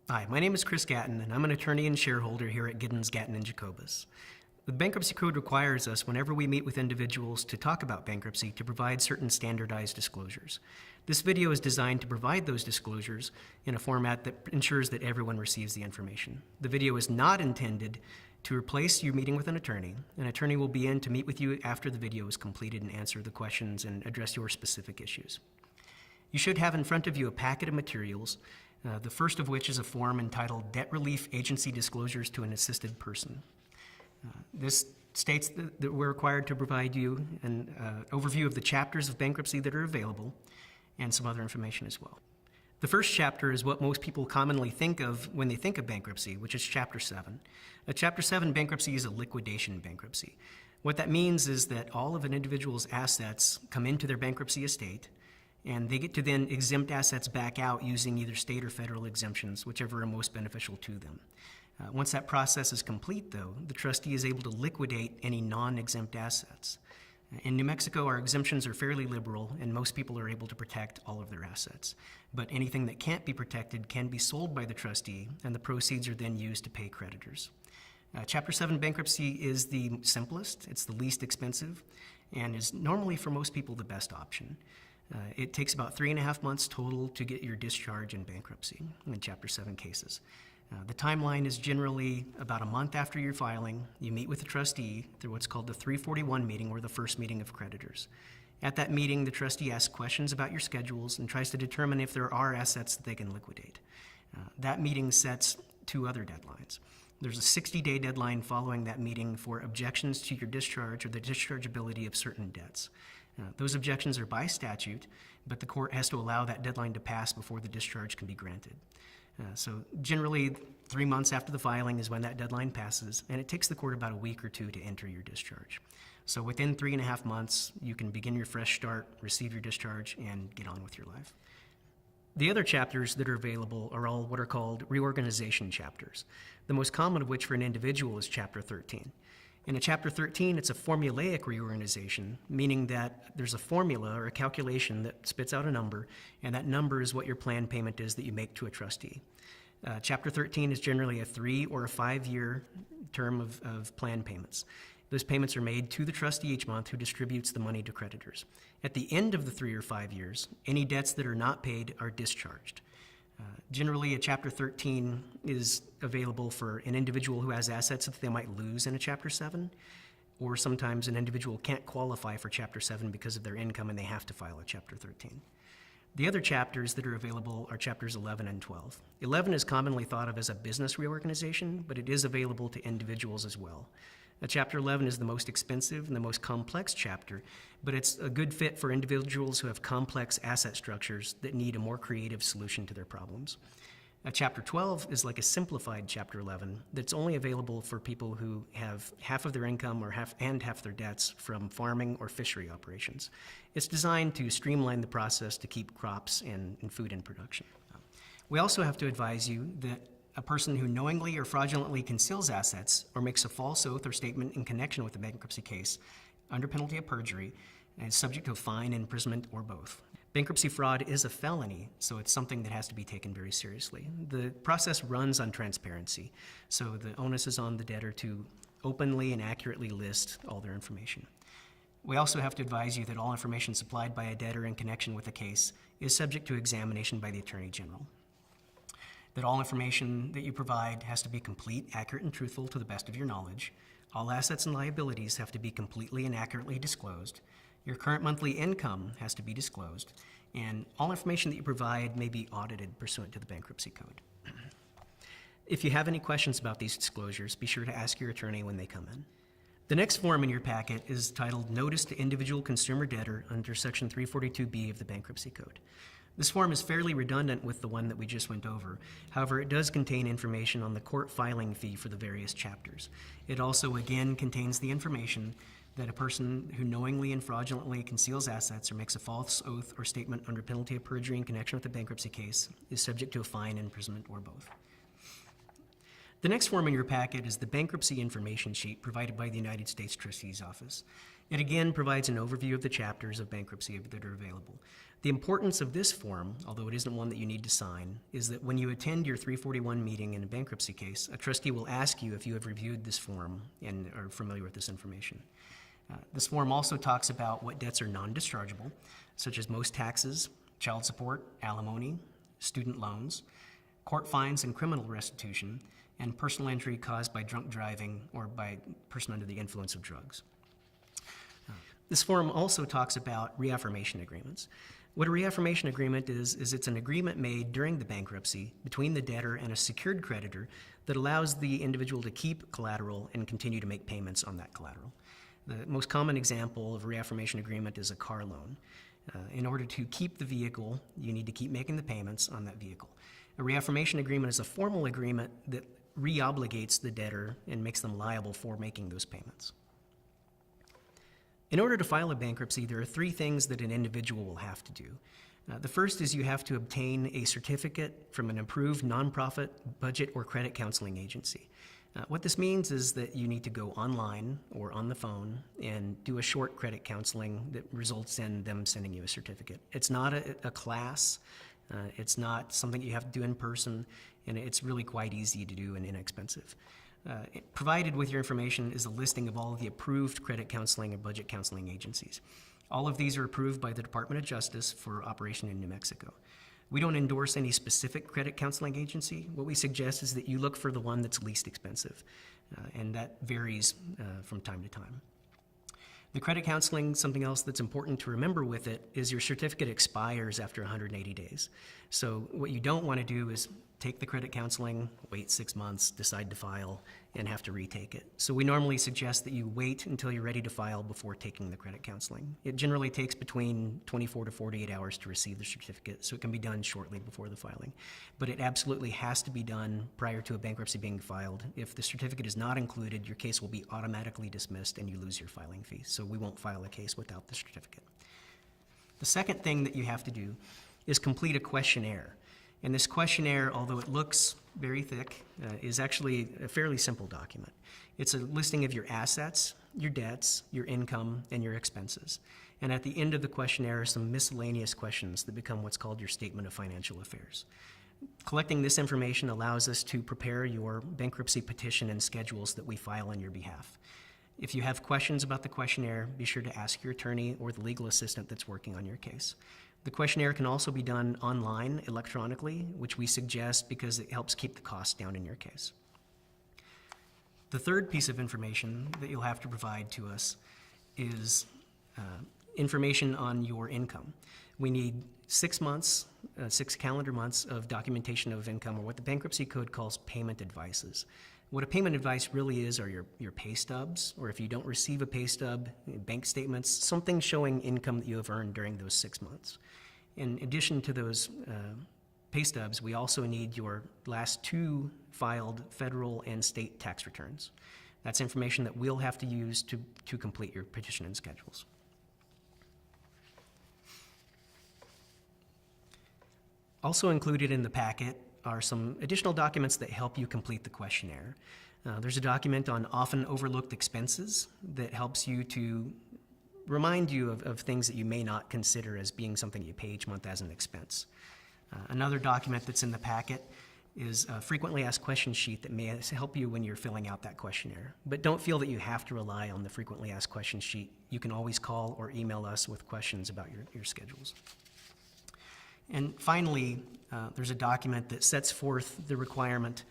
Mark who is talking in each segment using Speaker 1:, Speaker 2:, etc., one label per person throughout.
Speaker 1: Hi, my name is Chris Gatton, and I'm an attorney and shareholder here at Giddens, Gatton Jacobus. The Bankruptcy Code requires us, whenever we meet with individuals to talk about bankruptcy, to provide certain standardized disclosures. This video is designed to provide those disclosures in a format that ensures that everyone receives the information. The video is not intended to replace your meeting with an attorney. An attorney will be in to meet with you after the video is completed and answer the questions and address your specific issues. You should have in front of you a packet of materials, the first of which is a form entitled Debt Relief Agency Disclosures to an Assisted Person. This states that we're required to provide you an overview of the chapters of bankruptcy that are available and some other information as well. The first chapter is what most people commonly think of when they think of bankruptcy, which is Chapter 7. Chapter 7 bankruptcy is a liquidation bankruptcy. What that means is that all of an individual's assets come into their bankruptcy estate, and they get to then exempt assets back out using either state or federal exemptions, whichever are most beneficial to them. Once that process is complete, though, the trustee is able to liquidate any non-exempt assets. In New Mexico, our exemptions are fairly liberal, and most people are able to protect all of their assets. But anything that can't be protected can be sold by the trustee, and the proceeds are then used to pay creditors. Chapter 7 bankruptcy is the simplest, it's the least expensive, and is normally for most people the best option. It takes about 3.5 months total to get your discharge in bankruptcy in Chapter 7 cases. The timeline is generally about a month after your filing. You meet with the trustee through what's called the 341 meeting, or the first meeting of creditors. At that meeting, the trustee asks questions about your schedules and tries to determine if there are assets that they can liquidate. That meeting sets two other deadlines. There's a 60-day deadline following that meeting for objections to your discharge or the dischargeability of certain debts. Those objections are by statute, but the court has to allow that deadline to pass before the discharge can be granted. So generally, 3 months after the filing is when that deadline passes, and it takes the court about a week or two to enter your discharge. So within 3.5 months, you can begin your fresh start, receive your discharge, and get on with your life. The other chapters that are available are all what are called reorganization chapters, the most common of which for an individual is Chapter 13. In a Chapter 13, it's a formulaic reorganization, meaning that there's a formula or a calculation that spits out a number, and that number is what your plan payment is that you make to a trustee. Chapter 13 is generally a 3 or a 5-year term of plan payments. Those payments are made to the trustee each month, who distributes the money to creditors. At the end of the 3 or 5 years, any debts that are not paid are discharged. Generally, a Chapter 13 is available for an individual who has assets that they might lose in a Chapter 7, or sometimes an individual can't qualify for Chapter 7 because of their income and they have to file a Chapter 13. The other chapters that are available are Chapters 11 and 12. 11 is commonly thought of as a business reorganization, but it is available to individuals as well. Chapter 11 is the most expensive and the most complex chapter, but it's a good fit for individuals who have complex asset structures that need a more creative solution to their problems. Chapter 12 is like a simplified Chapter 11 that's only available for people who have half of their income or half their debts from farming or fishery operations. It's designed to streamline the process to keep crops and food in production. We also have to advise you that a person who knowingly or fraudulently conceals assets or makes a false oath or statement in connection with a bankruptcy case under penalty of perjury is subject to a fine, imprisonment, or both. Bankruptcy fraud is a felony, so it's something that has to be taken very seriously. The process runs on transparency, so the onus is on the debtor to openly and accurately list all their information. We also have to advise you that all information supplied by a debtor in connection with a case is subject to examination by the Attorney General. That all information that you provide has to be complete, accurate, and truthful to the best of your knowledge. All assets and liabilities have to be completely and accurately disclosed. Your current monthly income has to be disclosed, and all information that you provide may be audited pursuant to the Bankruptcy Code. If you have any questions about these disclosures, be sure to ask your attorney when they come in. The next form in your packet is titled Notice to Individual Consumer Debtor under Section 342B of the Bankruptcy Code. This form is fairly redundant with the one that we just went over. However, it does contain information on the court filing fee for the various chapters. It also, again, contains the information that a person who knowingly and fraudulently conceals assets or makes a false oath or statement under penalty of perjury in connection with a bankruptcy case is subject to a fine, imprisonment, or both. The next form in your packet is the Bankruptcy Information Sheet provided by the United States Trustee's Office. It again provides an overview of the chapters of bankruptcy that are available. The importance of this form, although it isn't one that you need to sign, is that when you attend your 341 meeting in a bankruptcy case, a trustee will ask you if you have reviewed this form and are familiar with this information. This form also talks about what debts are non-dischargeable, such as most taxes, child support, alimony, student loans, court fines and criminal restitution, and personal injury caused by drunk driving or by a person under the influence of drugs. This form also talks about reaffirmation agreements. What a reaffirmation agreement is it's an agreement made during the bankruptcy between the debtor and a secured creditor that allows the individual to keep collateral and continue to make payments on that collateral. The most common example of a reaffirmation agreement is a car loan. In order to keep the vehicle, you need to keep making the payments on that vehicle. A reaffirmation agreement is a formal agreement that re-obligates the debtor and makes them liable for making those payments. In order to file a bankruptcy, there are three things that an individual will have to do. The first is you have to obtain a certificate from an approved nonprofit budget or credit counseling agency. What this means is that you need to go online or on the phone and do a short credit counseling that results in them sending you a certificate. It's not a class, it's not something you have to do in person, and it's really quite easy to do and inexpensive. Provided with your information is a listing of all of the approved credit counseling and budget counseling agencies. All of these are approved by the Department of Justice for operation in New Mexico. We don't endorse any specific credit counseling agency. What we suggest is that you look for the one that's least expensive, and that varies from time to time. The credit counseling, something else that's important to remember with it, is your certificate expires after 180 days. So what you don't want to do is take the credit counseling, wait 6 months, decide to file, and have to retake it. So we normally suggest that you wait until you're ready to file before taking the credit counseling. It generally takes between 24 to 48 hours to receive the certificate, so it can be done shortly before the filing. But it absolutely has to be done prior to a bankruptcy being filed. If the certificate is not included, your case will be automatically dismissed and you lose your filing fee. So we won't file a case without the certificate. The second thing that you have to do is complete a questionnaire. And this questionnaire, although it looks very thick, is actually a fairly simple document. It's a listing of your assets, your debts, your income, and your expenses. And at the end of the questionnaire are some miscellaneous questions that become what's called your statement of financial affairs. Collecting this information allows us to prepare your bankruptcy petition and schedules that we file on your behalf. If you have questions about the questionnaire, be sure to ask your attorney or the legal assistant that's working on your case. The questionnaire can also be done online, electronically, which we suggest because it helps keep the costs down in your case. The third piece of information that you'll have to provide to us is information on your income. We need 6 months, 6 calendar months of documentation of income, or what the Bankruptcy Code calls payment advices. What a payment advice really is are your pay stubs, or if you don't receive a pay stub, bank statements, something showing income that you have earned during those 6 months. In addition to those pay stubs, we also need your last 2 filed federal and state tax returns. That's information that we'll have to use to complete your petition and schedules. Also included in the packet are some additional documents that help you complete the questionnaire. There's a document on often overlooked expenses that helps you to remind you of things that you may not consider as being something you pay each month as an expense. Another document that's in the packet is a frequently asked questions sheet that may help you when you're filling out that questionnaire. But don't feel that you have to rely on the frequently asked questions sheet. You can always call or email us with questions about your schedules. And finally, there's a document that sets forth the requirement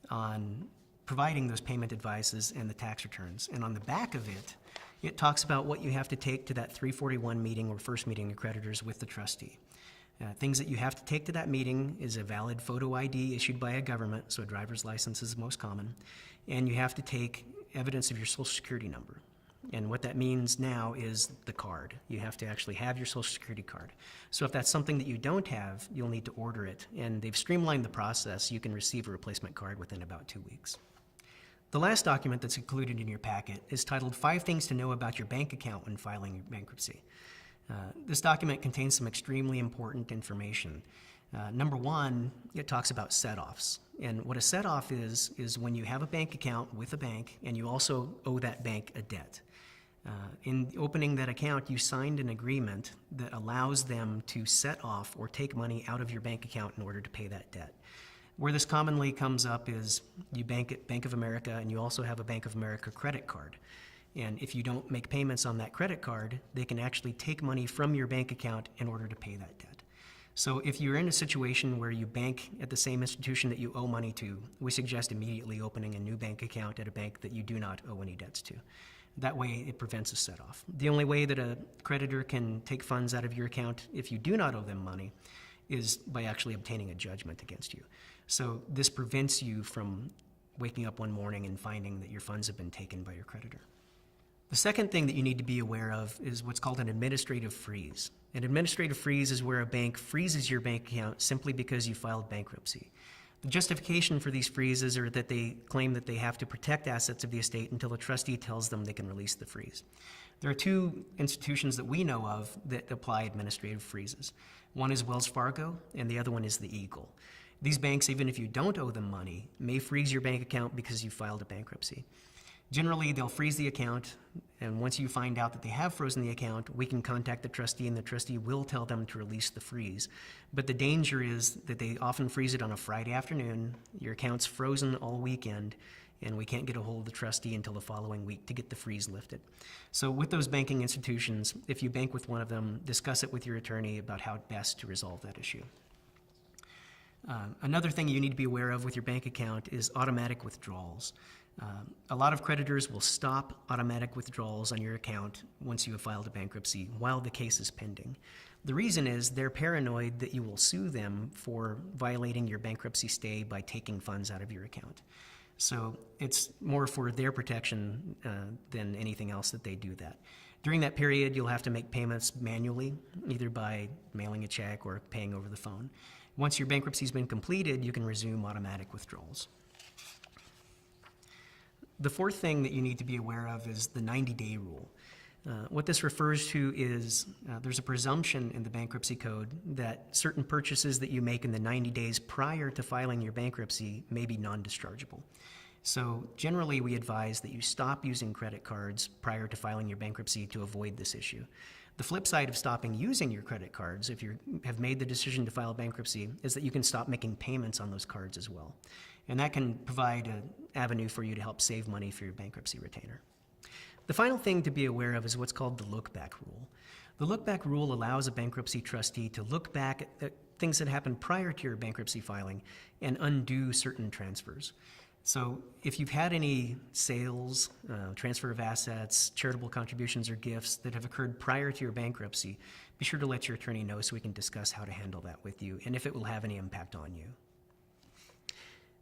Speaker 1: on providing those payment advices and the tax returns. And on the back of it, it talks about what you have to take to that 341 meeting or first meeting of creditors with the trustee. Things that you have to take to that meeting is a valid photo ID issued by a government, so a driver's license is the most common, and you have to take evidence of your Social Security number. And what that means now is the card. You have to actually have your Social Security card. So if that's something that you don't have, you'll need to order it, and they've streamlined the process. You can receive a replacement card within about 2 weeks. The last document that's included in your packet is titled 5 Things to Know About Your Bank Account When Filing Your Bankruptcy. This document contains some extremely important information. Number 1, it talks about set-offs. And what a set-off is when you have a bank account with a bank and you also owe that bank a debt. In opening that account, you signed an agreement that allows them to set off or take money out of your bank account in order to pay that debt. Where this commonly comes up is you bank at Bank of America and you also have a Bank of America credit card. And if you don't make payments on that credit card, they can actually take money from your bank account in order to pay that debt. So if you're in a situation where you bank at the same institution that you owe money to, we suggest immediately opening a new bank account at a bank that you do not owe any debts to. That way it prevents a set-off. The only way that a creditor can take funds out of your account if you do not owe them money is by actually obtaining a judgment against you. So this prevents you from waking up one morning and finding that your funds have been taken by your creditor. The second thing that you need to be aware of is what's called an administrative freeze. An administrative freeze is where a bank freezes your bank account simply because you filed bankruptcy. The justification for these freezes are that they claim that they have to protect assets of the estate until the trustee tells them they can release the freeze. There are two institutions that we know of that apply administrative freezes. One is Wells Fargo, and the other one is the Eagle. These banks, even if you don't owe them money, may freeze your bank account because you filed a bankruptcy. Generally, they'll freeze the account, and once you find out that they have frozen the account, we can contact the trustee, and the trustee will tell them to release the freeze. But the danger is that they often freeze it on a Friday afternoon, your account's frozen all weekend, and we can't get a hold of the trustee until the following week to get the freeze lifted. So with those banking institutions, if you bank with one of them, discuss it with your attorney about how best to resolve that issue. Another thing you need to be aware of with your bank account is automatic withdrawals. A lot of creditors will stop automatic withdrawals on your account once you have filed a bankruptcy while the case is pending. The reason is they're paranoid that you will sue them for violating your bankruptcy stay by taking funds out of your account. So it's more for their protection than anything else that they do that. During that period, you'll have to make payments manually, either by mailing a check or paying over the phone. Once your bankruptcy has been completed, you can resume automatic withdrawals. The fourth thing that you need to be aware of is the 90-day rule. What this refers to is there's a presumption in the Bankruptcy Code that certain purchases that you make in the 90 days prior to filing your bankruptcy may be non-dischargeable. So generally, we advise that you stop using credit cards prior to filing your bankruptcy to avoid this issue. The flip side of stopping using your credit cards, if you have made the decision to file bankruptcy, is that you can stop making payments on those cards as well. And that can provide an avenue for you to help save money for your bankruptcy retainer. The final thing to be aware of is what's called the look-back rule. The look-back rule allows a bankruptcy trustee to look back at things that happened prior to your bankruptcy filing and undo certain transfers. So if you've had any sales, transfer of assets, charitable contributions, or gifts that have occurred prior to your bankruptcy, be sure to let your attorney know so we can discuss how to handle that with you and if it will have any impact on you.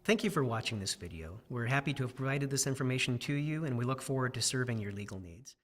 Speaker 1: Thank you for watching this video. We're happy to have provided this information to you, and we look forward to serving your legal needs.